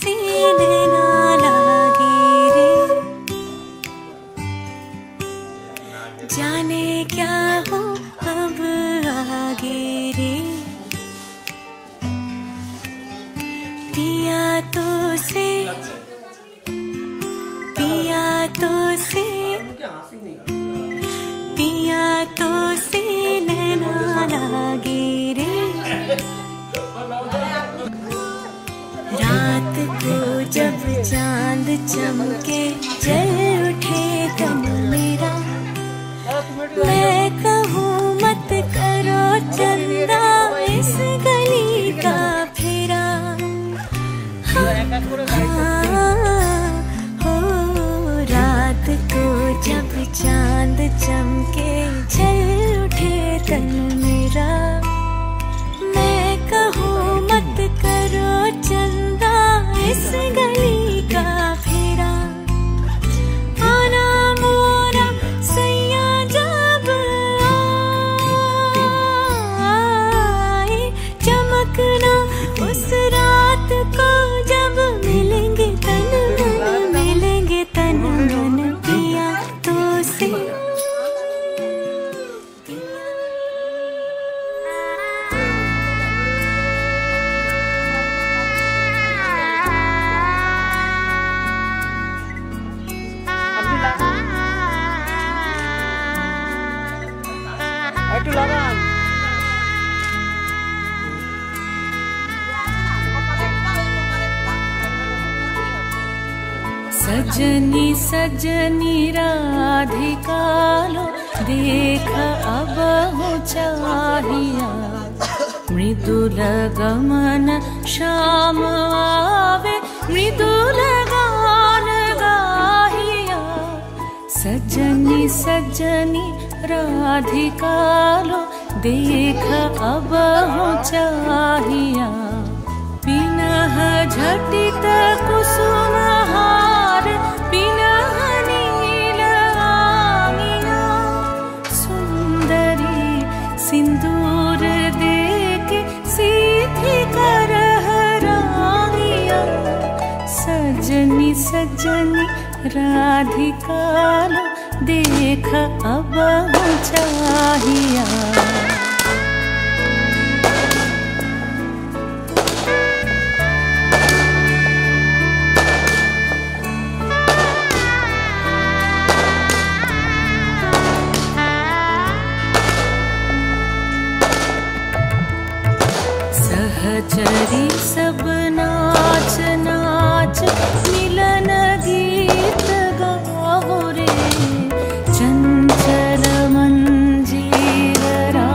सीने ना लागे रे, जाने क्या हो अब आगे रे। पिया तो से पिया तो से पिया तो से नैना लागे रे, रात को जब चांद चमके जल उठे तन मेरा, मैं कहूँ मत करो चंदा इस गली का फेरा। हो रात को जब चांद चमके जल उठे तन मेरा, मैं कहूँ मत करो चंदा इस गली का फेरा। आना मोरा सैया जब आए, चमकना उस रात को जब मिलेंगे तन मन पिया तो से। सजनी सजनी राधिका लो देख अब हो चाहिया, मृदुल गमन श्याम आवे मृदुल गान गाहिया। सजनी सजनी राधिका लो देख अब हो चाहिया, पिनह झटित कुसुम हार पिनह नील आंगिया, सुंदरी सिंदूर देके सीधी करह रांगिया। सजनी सजनी राधिका लो देख अब हो चाहिया। सहचरी सब नाच नाच मिलन गीत गाओ रे, चंचल मंजीर रा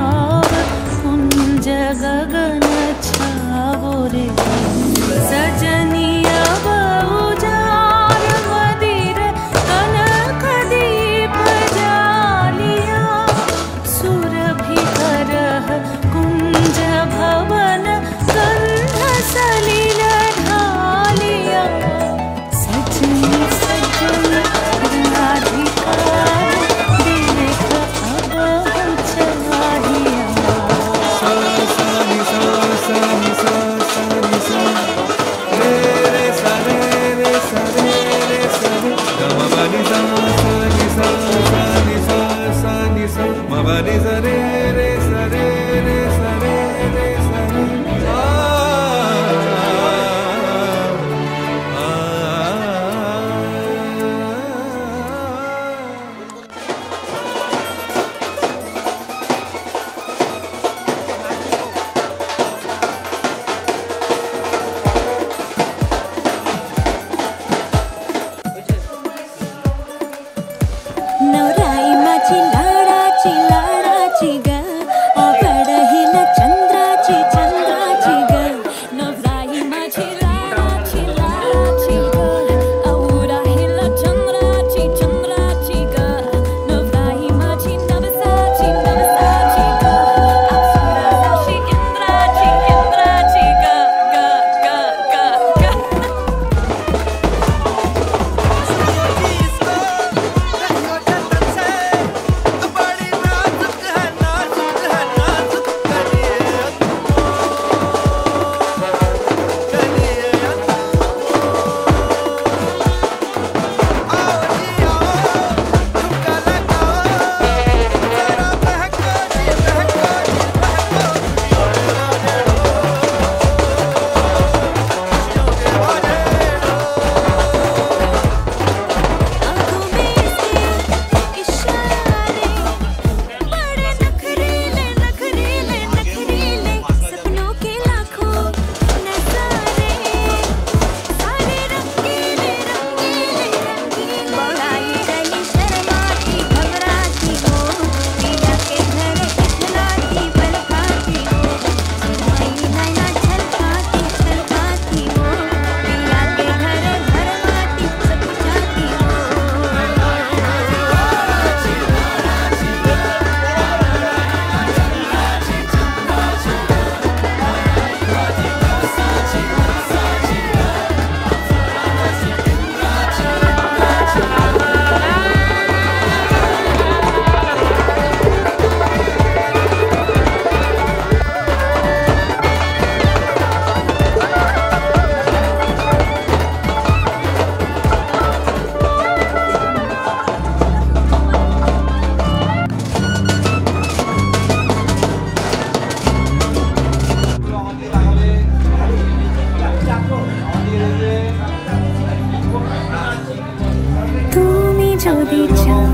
যদি চাও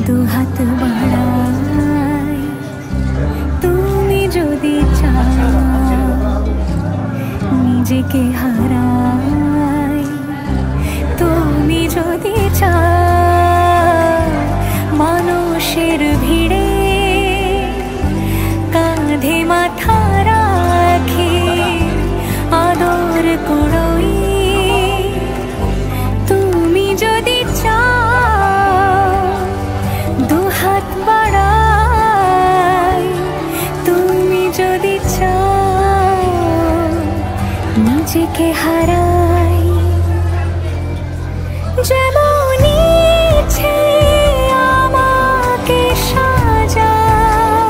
দুহাত বাড়াই, তুমি যদি চাও নিজেকে হারাই, তুমি যদি চাও মানুষের ভিড়ে কাঁধে মাথা রাখি আদর করই, তুমি যদি চাও দুহাত বাড়াই, তুমি যদি চাও নিজেকে হারাই। যেমন ইচ্ছে আমাকে সাজাও,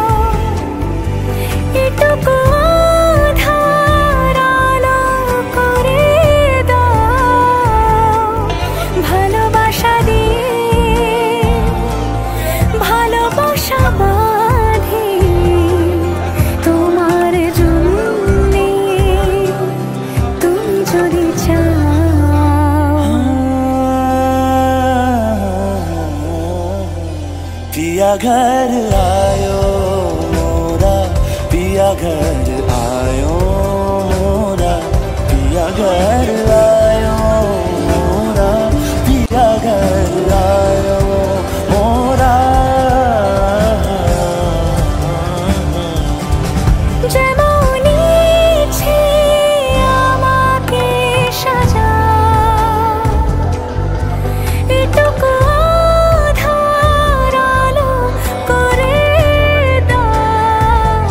এটুকু আধার আলো করে দাও, ভালোবাসা দিয়ে ভালোবাসা বাঁধি তোমার জন্যে, তুমি যদি চাও। पिया घर आयो मोरा, पिया घर आयो मोरा, पिया घर आयो मोरा, पिया घर आयो मोरा। যেমন ইচ্ছে আমাকে সাজাও, এটুকু আধার আলো করে দাও,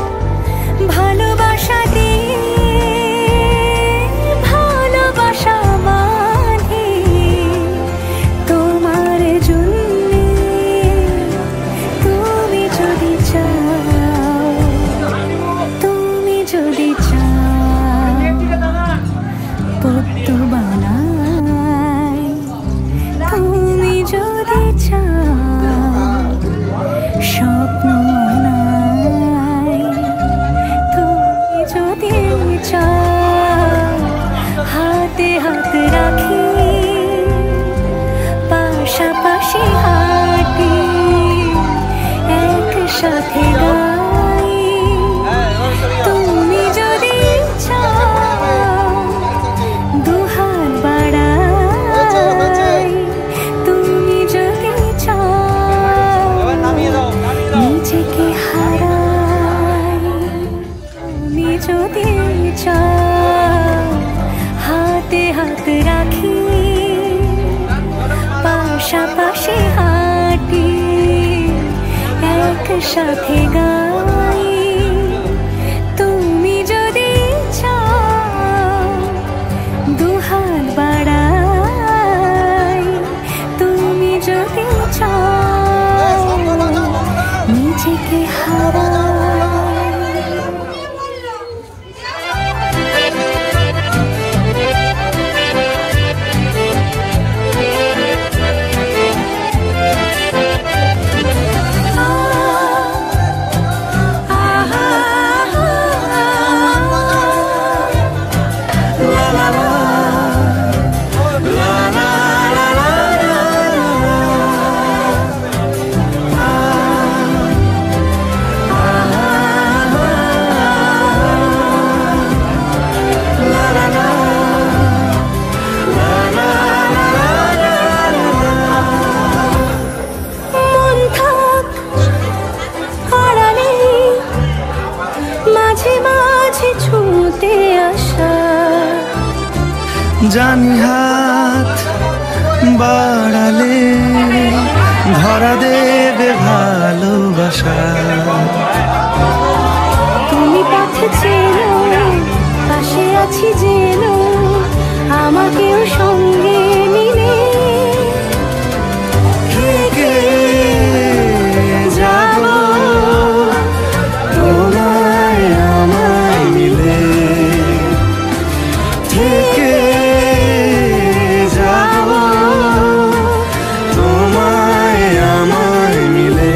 ভালোবাসা দিয়ে ভালোবাসা বাঁধি তোমার জন্যে, তুমি যদি চাও, তুমি যদি চাও পদ্ম বানাই, তুমি যদি চাও স্বপ্ন আনাই, তুমি যদি চাও হাতে হাত রাখি পাশাপাশি হাঁটি একসাথে গাই, তুমি যদি চাও দুহাত বাড়াই, তুমি যদি চাও নিজেকে হারাই, তুমি যদি চাও হাতে হাত রাখি পাশাপাশি হাঁটি একসাথে গাই, তুমি যদি চাও দুহাত বাড়াই, তুমি যদি চাও নিজেকে হারাই। মন থাক আড়ালে, মাঝে মাঝে ছুটে আসা, জানি হাত বাড়ালে ধরা দেবে ভালোবাসা, তুমি পথে চেনো পাশে আছি যেন, আমাকেও সঙ্গে নিলে থেকে যাব তোমায় আমায় মিলে, থেকে যাব তোমায় আমায় মিলে।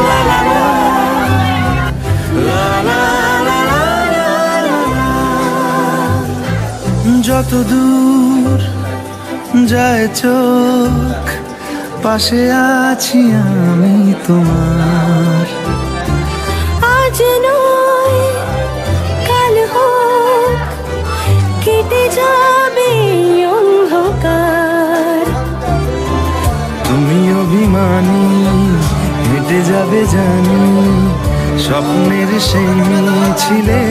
La la la যত দূর যায় চোখ, পাশে আছি আমি তোমার। আজ নয় কাল হোক, কেটে যাবে অন্ধকার। তুমি অভিমানী, হেঁটে যাবে জানি, স্বপ্নের সেই মিছিলে।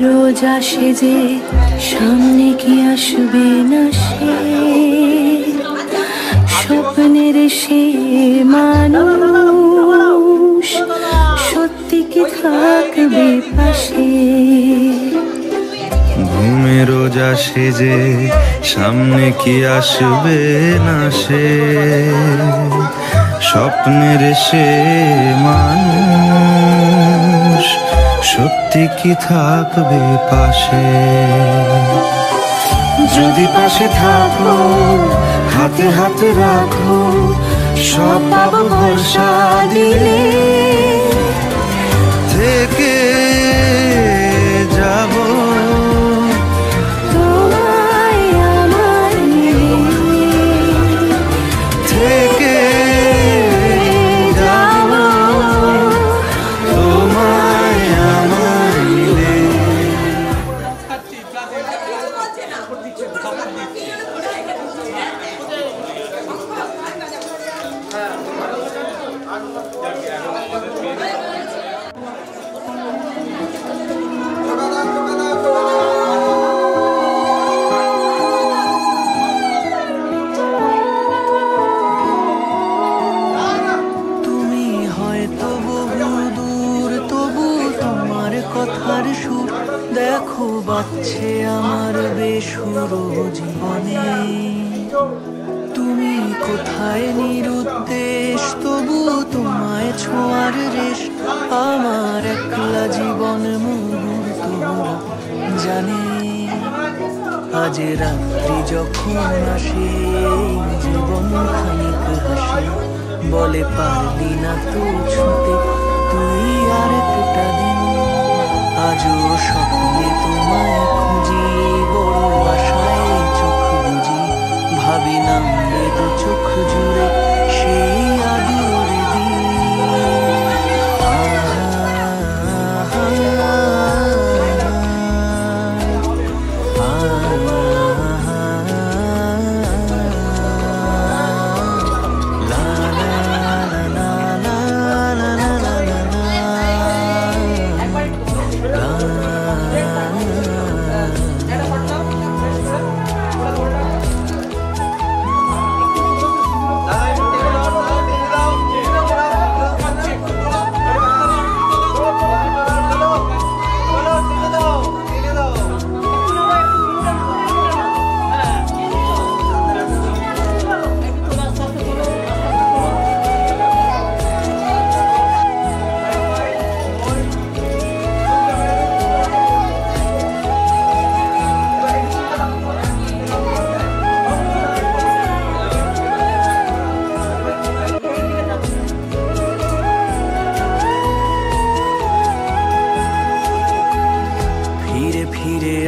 রোজ আসে যে সামনে কি আসবে না সে, স্বপ্নের সে মানুষ সত্যি কি থাকবে পাশে। ঘুমে রোজ আসে যে সামনে কি আসবে না সে, স্বপ্নের সে মানুষ সত্যি কি থাকবে পাশে। যদি পাশে থাকো, হাতে হাতে রাখো, সব পাবো ভরসা দিলে। থেকে যাব তোমায় আমার থেকে যাব তোমায় আমার মিলে। তুমি হয়তো বহু দূর, তবু তোমার কথার সুর দেখো বাজছে আমার বেসুরো জীবনে। তুমি কোথায় নিরুদ্দেশ, তবু তোমায় ছোঁয়ার রেশ আমার একলা জীবন মুহূর্ত জানে। আজ রাত্রি যখন আসে জীবন খানিক হাসে, বলে পারলি না তো ছুটে তুই আর একটা দিন। আজও স্বপ্নে তোমায় খুঁজি, বড় আশায় চোখ বুঝি, ভাবি না দু চোখ জুড়ে সেই আদর দিন।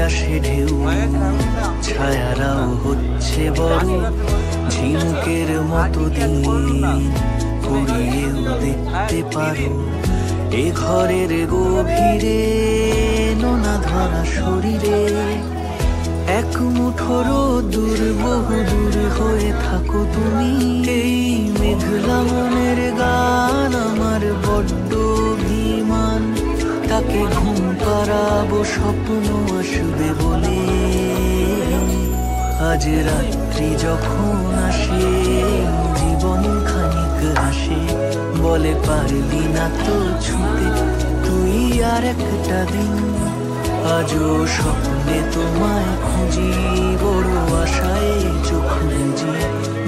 আসে ঢেউ, ছায়ারাও হচ্ছে বড়, ঝিনুকের মতো দিন কুড়িয়েও দেখতে পারো। এ ঘরের গভীরে নোনা ধরা শরীরে এক মুঠোর দূর বহু দূর হয়ে থাকো তুমি। এই মেঘলা মনের গান আমার বড্ড অভিমান, তাকে ঘুম পাড়াবো স্বপ্ন আসবে বলে। আজ রাত্রি যখন আসে জীবন খানিক হাসে, বলে পারলি না তো ছুতে তুই আর একটা দিন। আজও স্বপ্নে তোমায় খুঁজি, বড় আশায় চোখ বুঝি,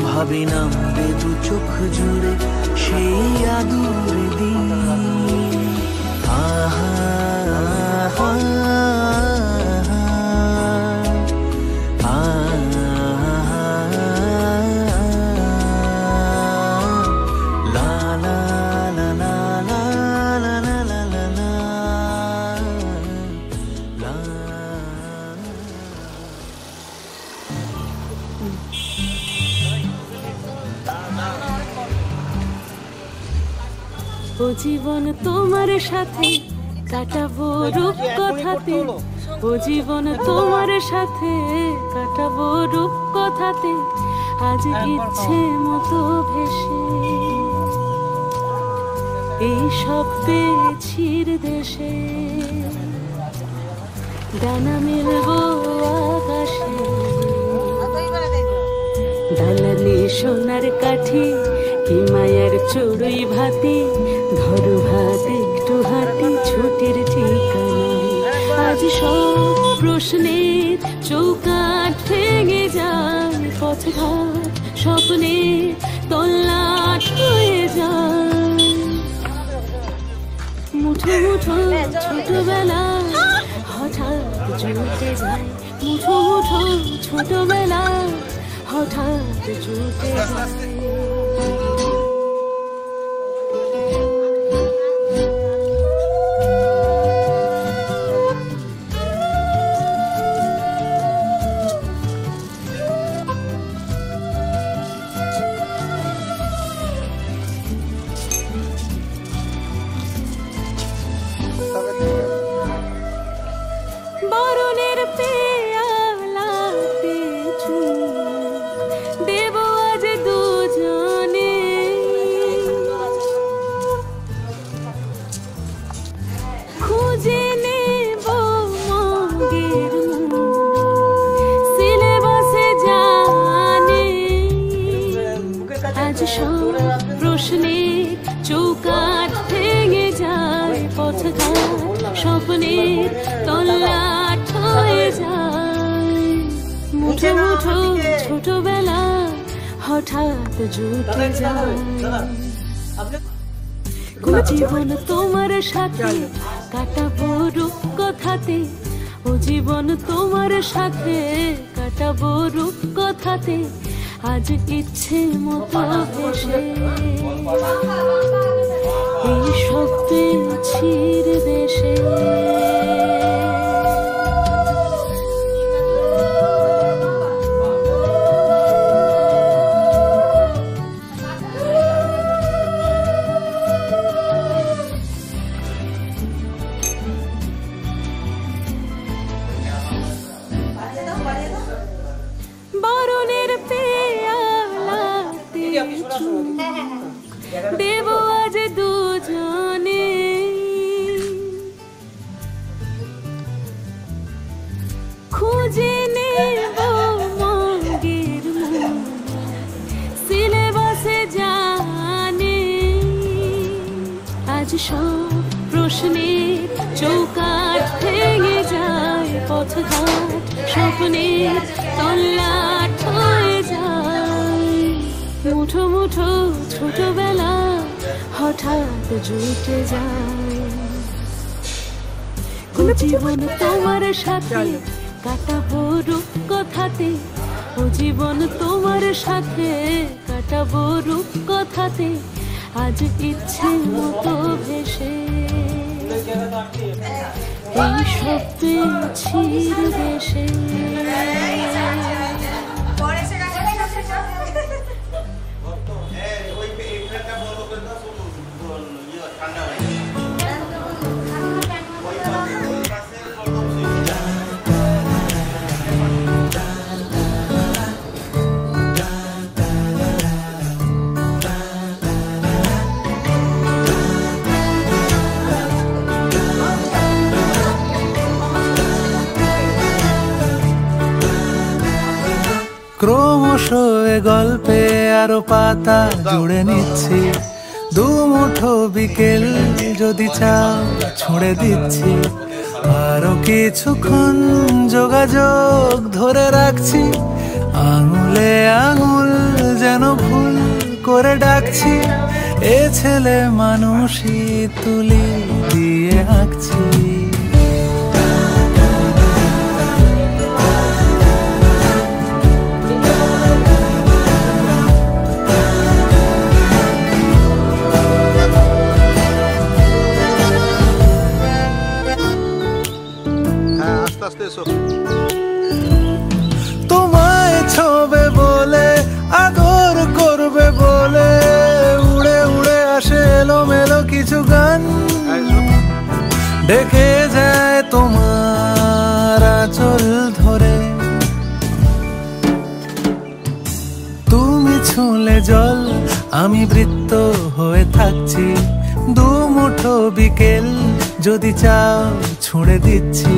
ভাবি নামবে দু চোখ জুড়ে সেই আদুর দিন। আহা আহা ও জীবন তোমার সাথে কাটাবো রূপকথাতে, ও জীবন তোমার সাথে কাটাবো রূপকথাতে। আজ ইচ্ছে মতো ভেসে এই সব পেয়েছির দেশে, ডানা মেলবো আকাশে, ডালালে সোনার কাঠি কি মায়ার চড়ুই ভাতি, ধরু ভাত একটু হাঁটি ছুটির ঠিকানায়। আজ সব প্রশ্নের চৌকাঠ ভেঙে যায়, পথঘাট স্বপ্নের তল্লাট হয়ে যায়। মুঠো মুঠো ছোটবেলা হঠাৎ জুটে যায়, মুঠো মুঠো ছোটবেলা হঠাৎ জুটে যায়। বরণের পেয়ালাতে দেব আজ দুজনে, খুঁজে নেব মঙ্গের সিলেবাসে জানে। আজ সব প্রশ্নের চৌকাঠ ভেঙে যায়, পথঘাট স্বপ্নের তল্লাট হয়ে যায়। মুঠো মুঠো ছোটবেলা হঠাৎ জুটে যায়। ও জীবন তোমার সাথে কাটাবো রূপকথাতে, ও জীবন তোমার সাথে কাটাবো রূপকথাতে। আজ ইচ্ছে মতো ভেসে এই সব পেয়েছির দেশে। বরণের পেয়ালাতে দেব আজ দুজনে, খুঁজে নেব মঙ্গের সিলেবাসে জানে। আজ সব প্রশ্নের চৌকাঠ ভেঙে যায়, পথঘাট স্বপ্নের তল্লাট হয়ে যায়। মুঠো মুঠো ছোটবেলা হঠাৎ জুটে যায়। ও জীবন তোমার সাথে কাটাবো রূপকথাতে, ও জীবন তোমার সাথে কাটাবো রূপকথাতে। আজ ইচ্ছে মতো ভেসে এই সব পেয়েছির দেশে। ক্রমশ এ গল্পে আরো পাতা জুড়ে নিচ্ছি, দুমুঠো বিকেল যদি চাও ছুঁড়ে দিচ্ছি, আরো কিছুক্ষণ যোগাযোগ ধরে রাখছি, আঙুলে আঙুল যেন ভুল করে ডাকছি, এ ছেলে মানুষই তুলি দিয়ে আঁকছি। তোমায় ছবে বলে আদর করবে বলে উড়ে উড়ে আসে এলোমেলো কিছু গান, ডেকে যায় তোমার আঁচল ধরে, তুমি ছুঁলে জল আমি বৃত্ত হয়ে থাকছি, দুমুঠো বিকেল যদি চাও ছুঁড়ে দিচ্ছি।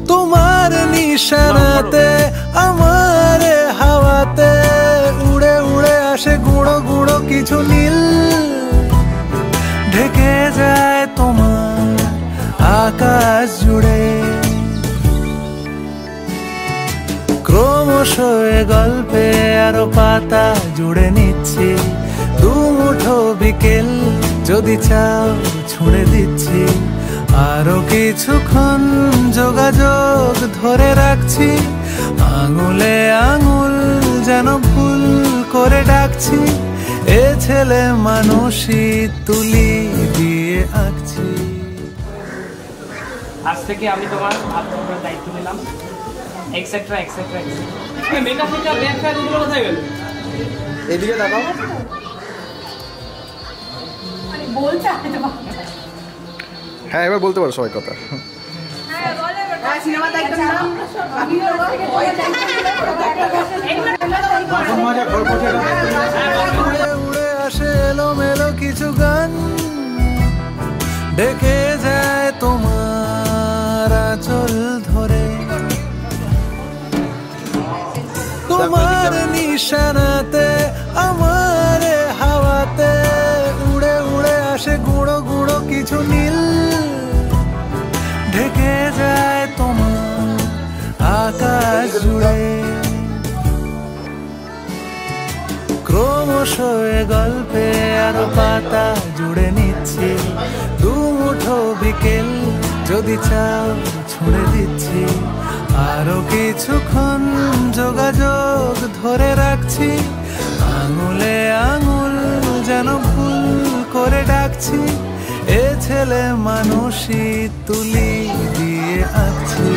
তোমার নিশানাতে আমার হাওয়াতে উড়ে উড়ে আসে গুঁড়ো গুঁড়ো কিছু নীল, ঢেকে যায় তোমার আকাশ জুড়ে, ক্রমশ এ গল্পে আরো পাতা জুড়ে নিচ্ছি, দুমুঠো বিকেল যদি চাও ছুঁড়ে দিচ্ছি, আরো কিছুক্ষণ যোগাযোগ ধরে রাখছি, আঙুলে আঙুল যেন ভুল করে ডাকছি, এ ছেলে মানুষই তুলি দিয়ে আঁকছি। আজ থেকে আমি তোমার আপনার দায়িত্ব নিলাম, এক্সেট্রা এক্সেট্রা এক্সেট্রা। মেকআপ ফেকআপ ব্যাগ ফ্যাগ এগুলো কোথায় গেল? এদিকে দেখাও। হ্যাঁ এবার বলতে পারো সবাই কথা। উড়ে আসে এলোমেলো কিছু গান, ডেকে যায় তোমার আঁচল ধরে, তোমার নিশানাতে আমার হাওয়াতে উড়ে উড়ে আসে গুঁড়ো গুঁড়ো কিছু নীল, ঢেকে যায় তোমার আকাশ জুড়ে, ক্রমশ এ গল্পে আরো পাতা জুড়ে নিচ্ছি, দুমুঠো বিকেল যদি চাও ছুঁড়ে দিচ্ছি, আরো কিছুক্ষণ যোগাযোগ ধরে রাখছি, আঙুলে আঙুল যেন ভুল করে ডাকছি, এ ছেলে মানুষই তুলি দিয়ে আঁকছি।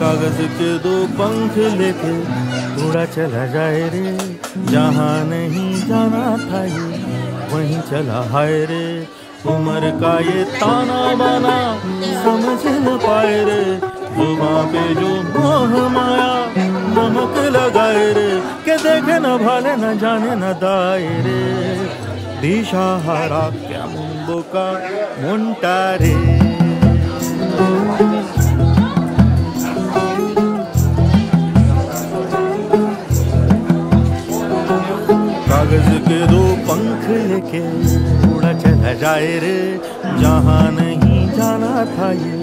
कागज के दो पंख लेके उड़ा चला जाए रे, जहाँ नहीं जाना था ये वहीं चला हाय रे, उम्र का ये ताना बाना समझ न पाए रे, जुबां पे जो मोह माया नमक लगाए रे के देखे न भाले न जाने न दाए रे दिशाहारा क्या बोका मुंटा रे कागज के दो पंख लेके उड़ा चला जाए रे जहाँ नहीं जाना था ये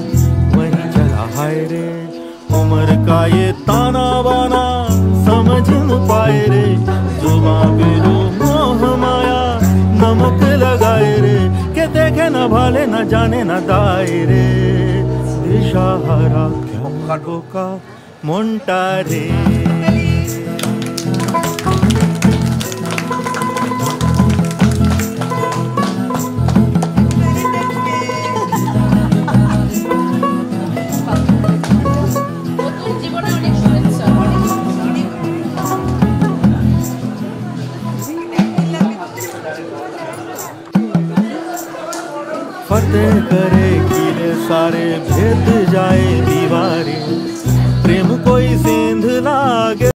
वहीं चला हाय रे उम्र का ये ताना बाना समझ न पाए रे जुबां पे जो मोह माया नमक लगाए रे के देखे न भाले न जाने न दाए रे दिशाहारा क्या बोका मुंटा रे फतेह करे